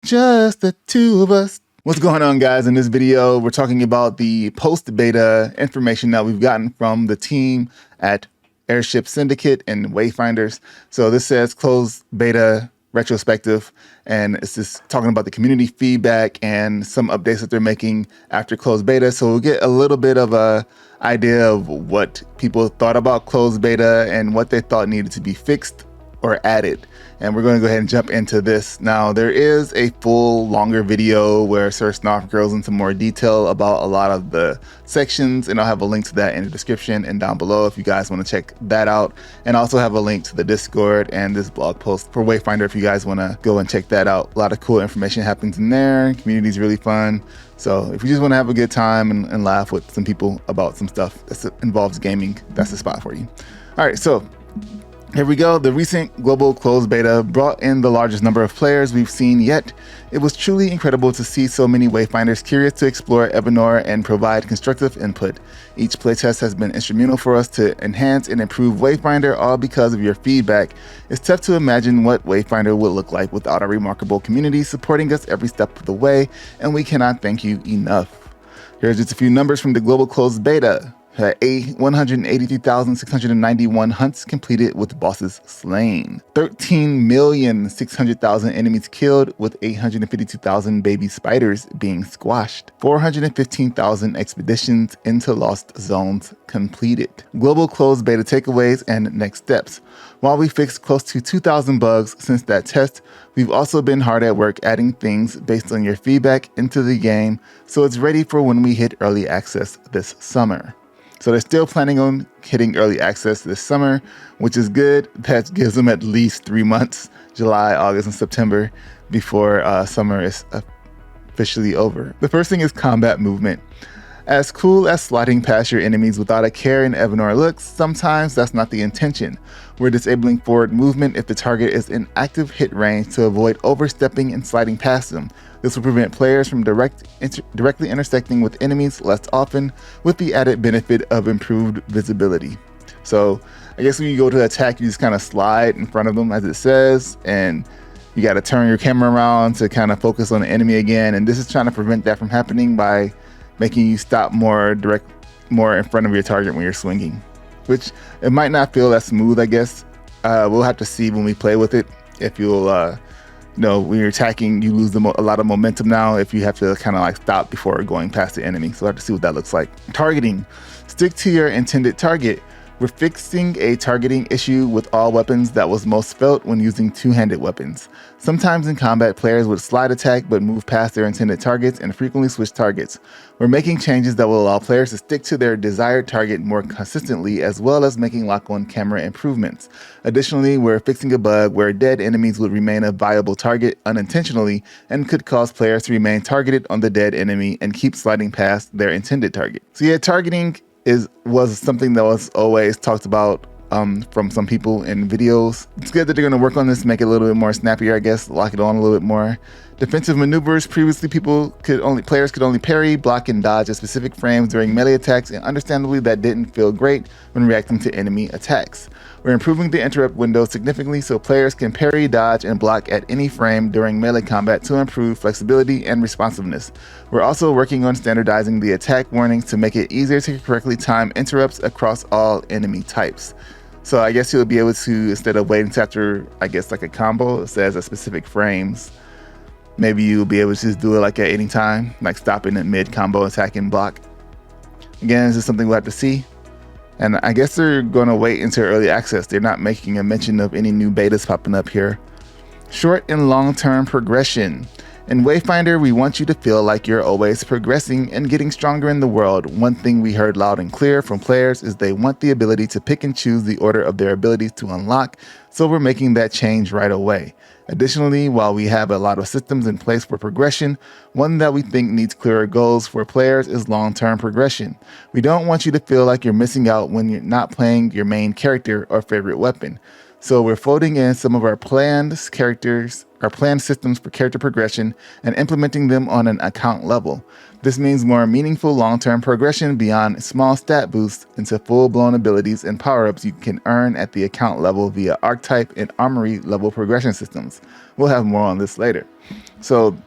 just the two of us. What's going on, guys? In this video, we're talking about the post-beta information that we've gotten from the team at Airship Syndicate and Wayfinders. So this says closed beta retrospective, and it's just talking about the community feedback and some updates that they're making after closed beta. So we'll get a little bit of a idea of what people thought about closed beta and what they thought needed to be fixed or added. And we're going to go ahead and jump into this. Now, there is a full longer video where Sir Snarf goes into more detail about a lot of the sections, and I'll have a link to that in the description and down below if you guys want to check that out. And I also have a link to the Discord and this blog post for Wayfinder if you guys want to go and check that out. A lot of cool information happens in there. Community is really fun. So if you just want to have a good time and laugh with some people about some stuff that involves gaming, that's the spot for you. All right, so here we go. The recent global closed beta brought in the largest number of players we've seen yet. It was truly incredible to see so many Wayfinders curious to explore Evanor and provide constructive input. Each playtest has been instrumental for us to enhance and improve Wayfinder, all because of your feedback. It's tough to imagine what Wayfinder would look like without a remarkable community supporting us every step of the way, and we cannot thank you enough. Here's just a few numbers from the global closed beta. 183,691 hunts completed with bosses slain. 13,600,000 enemies killed with 852,000 baby spiders being squashed. 415,000 expeditions into lost zones completed. Global closed beta takeaways and next steps. While we fixed close to 2,000 bugs since that test, we've also been hard at work adding things based on your feedback into the game, so it's ready for when we hit early access this summer. So they're still planning on hitting early access this summer, which is good. That gives them at least 3 months, July, August, and September, before summer is officially over. The first thing is combat movement. As cool as sliding past your enemies without a care in Evanor looks, sometimes that's not the intention. We're disabling forward movement if the target is in active hit range to avoid overstepping and sliding past them. This will prevent players from directly intersecting with enemies less often, with the added benefit of improved visibility. So I guess when you go to attack, you just kind of slide in front of them as it says, and you got to turn your camera around to kind of focus on the enemy again. And this is trying to prevent that from happening by making you stop more in front of your target when you're swinging, which it might not feel that smooth, I guess. We'll have to see when we play with it. If you'll, when you're attacking, you lose a lot of momentum now if you have to kind of like stop before going past the enemy. So we'll have to see what that looks like. Targeting. Stick to your intended target. We're fixing a targeting issue with all weapons that was most felt when using two-handed weapons. Sometimes in combat, players would slide attack but move past their intended targets and frequently switch targets. We're making changes that will allow players to stick to their desired target more consistently, as well as making lock-on camera improvements. Additionally, we're fixing a bug where dead enemies would remain a viable target unintentionally and could cause players to remain targeted on the dead enemy and keep sliding past their intended target. So yeah, targeting was something that was always talked about from some people in videos. It's good that they're going to work on this, make it a little bit more snappier, I guess, lock it on a little bit more. Defensive maneuvers. Previously, players could only parry, block, and dodge at specific frames during melee attacks, and understandably that didn't feel great when reacting to enemy attacks. We're improving the interrupt window significantly so players can parry, dodge, and block at any frame during melee combat to improve flexibility and responsiveness. We're also working on standardizing the attack warnings to make it easier to correctly time interrupts across all enemy types. So I guess you'll be able to, instead of waiting after, I guess, like a combo, it says at specific frames, maybe you'll be able to just do it like at any time, like stopping at mid-combo, attack, and block. Again, this is something we'll have to see. And I guess they're going to wait until early access. They're not making a mention of any new betas popping up here. Short and long-term progression. In Wayfinder, we want you to feel like you're always progressing and getting stronger in the world. One thing we heard loud and clear from players is they want the ability to pick and choose the order of their abilities to unlock, so we're making that change right away. Additionally, while we have a lot of systems in place for progression, one that we think needs clearer goals for players is long-term progression. We don't want you to feel like you're missing out when you're not playing your main character or favorite weapon. So we're folding in some of our planned systems for character progression and implementing them on an account level. This means more meaningful long-term progression beyond small stat boosts into full-blown abilities and power-ups you can earn at the account level via archetype and armory level progression systems. We'll have more on this later. So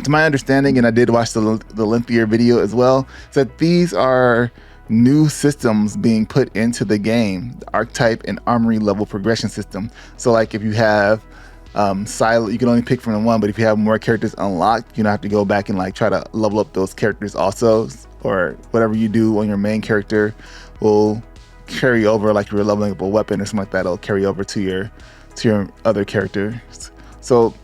to my understanding, and I did watch the lengthier video as well, is that these are new systems being put into the game, the archetype and armory level progression system. So like if you have silo, you can only pick from the one, but if you have more characters unlocked, you don't have to go back and like try to level up those characters also, or whatever you do on your main character will carry over, like you're leveling up a weapon or something like that, it'll carry over to your other characters. So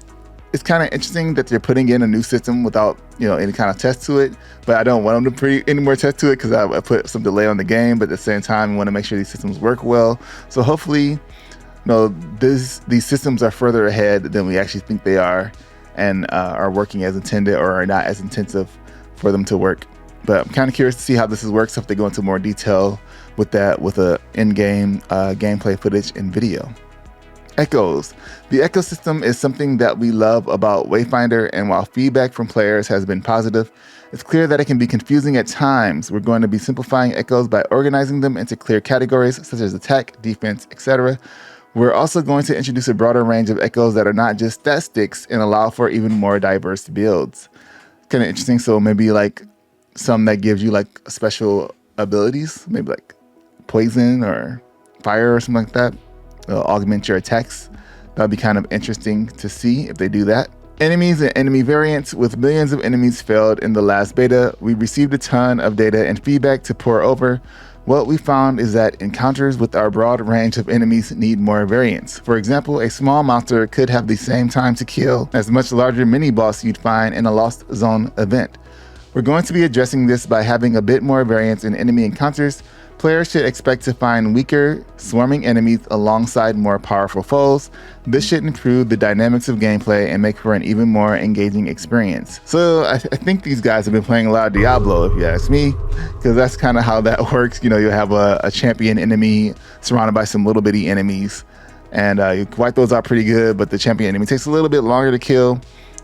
it's kind of interesting that they're putting in a new system without, you know, any kind of test to it, but I don't want them to put any more test to it because I put some delay on the game, but at the same time, I want to make sure these systems work well. So hopefully, you know, these systems are further ahead than we actually think they are, and are working as intended or are not as intensive for them to work. But I'm kind of curious to see how this works if they go into more detail with that, with a in-game gameplay footage and video. Echoes. The echo system is something that we love about Wayfinder, and while feedback from players has been positive, it's clear that it can be confusing at times. We're going to be simplifying echoes by organizing them into clear categories such as attack, defense, etc. We're also going to introduce a broader range of echoes that are not just stat sticks and allow for even more diverse builds. Kind of interesting. So maybe like some that gives you like special abilities, maybe like poison or fire or something like that. Augment your attacks. That'll be kind of interesting to see if they do that. Enemies and enemy variants. With millions of enemies failed in the last beta, we received a ton of data and feedback to pour over. What we found is that encounters with our broad range of enemies need more variants. For example, a small monster could have the same time to kill as a much larger mini boss you'd find in a Lost Zone event. We're going to be addressing this by having a bit more variance in enemy encounters. Players should expect to find weaker, swarming enemies alongside more powerful foes. This should improve the dynamics of gameplay and make for an even more engaging experience. So I think these guys have been playing a lot of Diablo, if you ask me, because that's kind of how that works. You know, you have a champion enemy surrounded by some little bitty enemies, and you wipe those out pretty good, but the champion enemy takes a little bit longer to kill,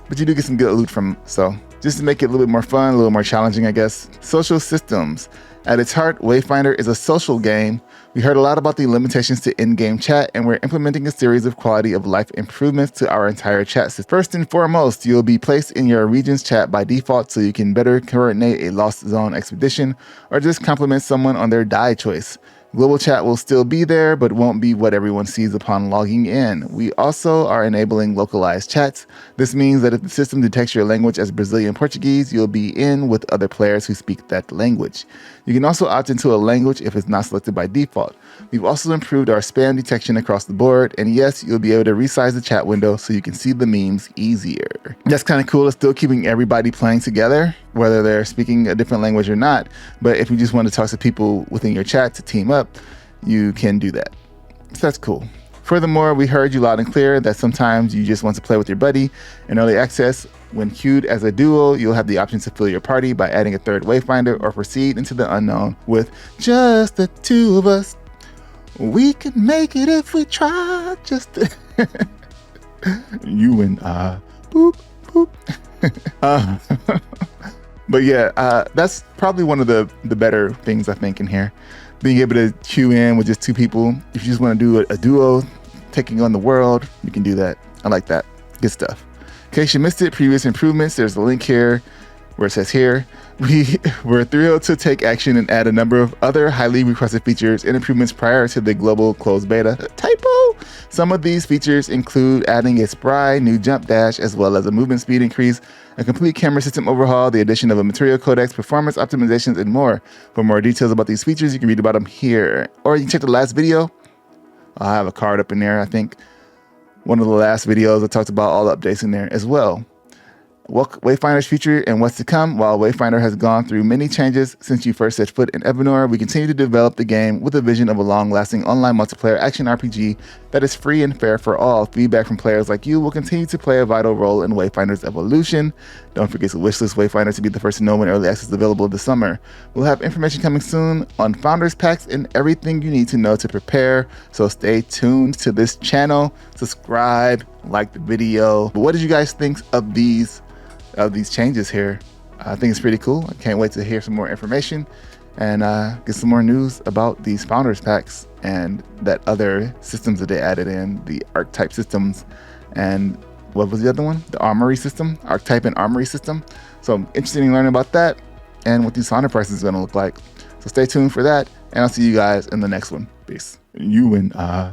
but you do get some good loot from it. So just to make it a little bit more fun, a little more challenging, I guess. Social systems. At its heart, Wayfinder is a social game. We heard a lot about the limitations to in-game chat, and we're implementing a series of quality of life improvements to our entire chat system. First and foremost, you'll be placed in your region's chat by default so you can better coordinate a Lost Zone expedition or just compliment someone on their die choice. Global chat will still be there, but won't be what everyone sees upon logging in. We also are enabling localized chats. This means that if the system detects your language as Brazilian Portuguese, you'll be in with other players who speak that language. You can also opt into a language if it's not selected by default. We've also improved our spam detection across the board, and yes, you'll be able to resize the chat window so you can see the memes easier. That's kind of cool. It's still keeping everybody playing together, whether they're speaking a different language or not. But if you just want to talk to people within your chat to team up, you can do that. So that's cool. Furthermore, we heard you loud and clear that sometimes you just want to play with your buddy. In early access, when queued as a duo, you'll have the option to fill your party by adding a third Wayfinder or proceed into the unknown with just the two of us. We can make it if we try, just you and I. Boop, boop. But yeah, that's probably one of the better things I think in here. Being able to queue in with just two people. If you just want to do a duo taking on the world, you can do that. I like that. Good stuff. In case you missed it, previous improvements, there's a link here where it says here. We were thrilled to take action and add a number of other highly requested features and improvements prior to the global closed beta. Typo! Some of these features include adding a spry new jump dash as well as a movement speed increase, a complete camera system overhaul, the addition of a material codex, performance optimizations, and more. For more details about these features, you can read about them here. Or you can check the last video. I have a card up in there, I think. One of the last videos I talked about all the updates in there as well. Wayfinder's future and what's to come. While Wayfinder has gone through many changes since you first set foot in Evanor, we continue to develop the game with a vision of a long-lasting online multiplayer action RPG that is free and fair for all. Feedback from players like you will continue to play a vital role in Wayfinder's evolution. Don't forget to wishlist Wayfinder to be the first to know when early access is available this summer. We'll have information coming soon on Founders Packs and everything you need to know to prepare, so stay tuned to this channel, subscribe, like the video. But what did you guys think of these changes here? I think it's pretty cool. I can't wait to hear some more information and get some more news about these Founders Packs and that other systems that they added in, the archetype systems and what was the other one? The armory system, archetype and armory system. So I'm interested in learning about that and what these sauna prices is going to look like. So stay tuned for that, and I'll see you guys in the next one. Peace. You and I.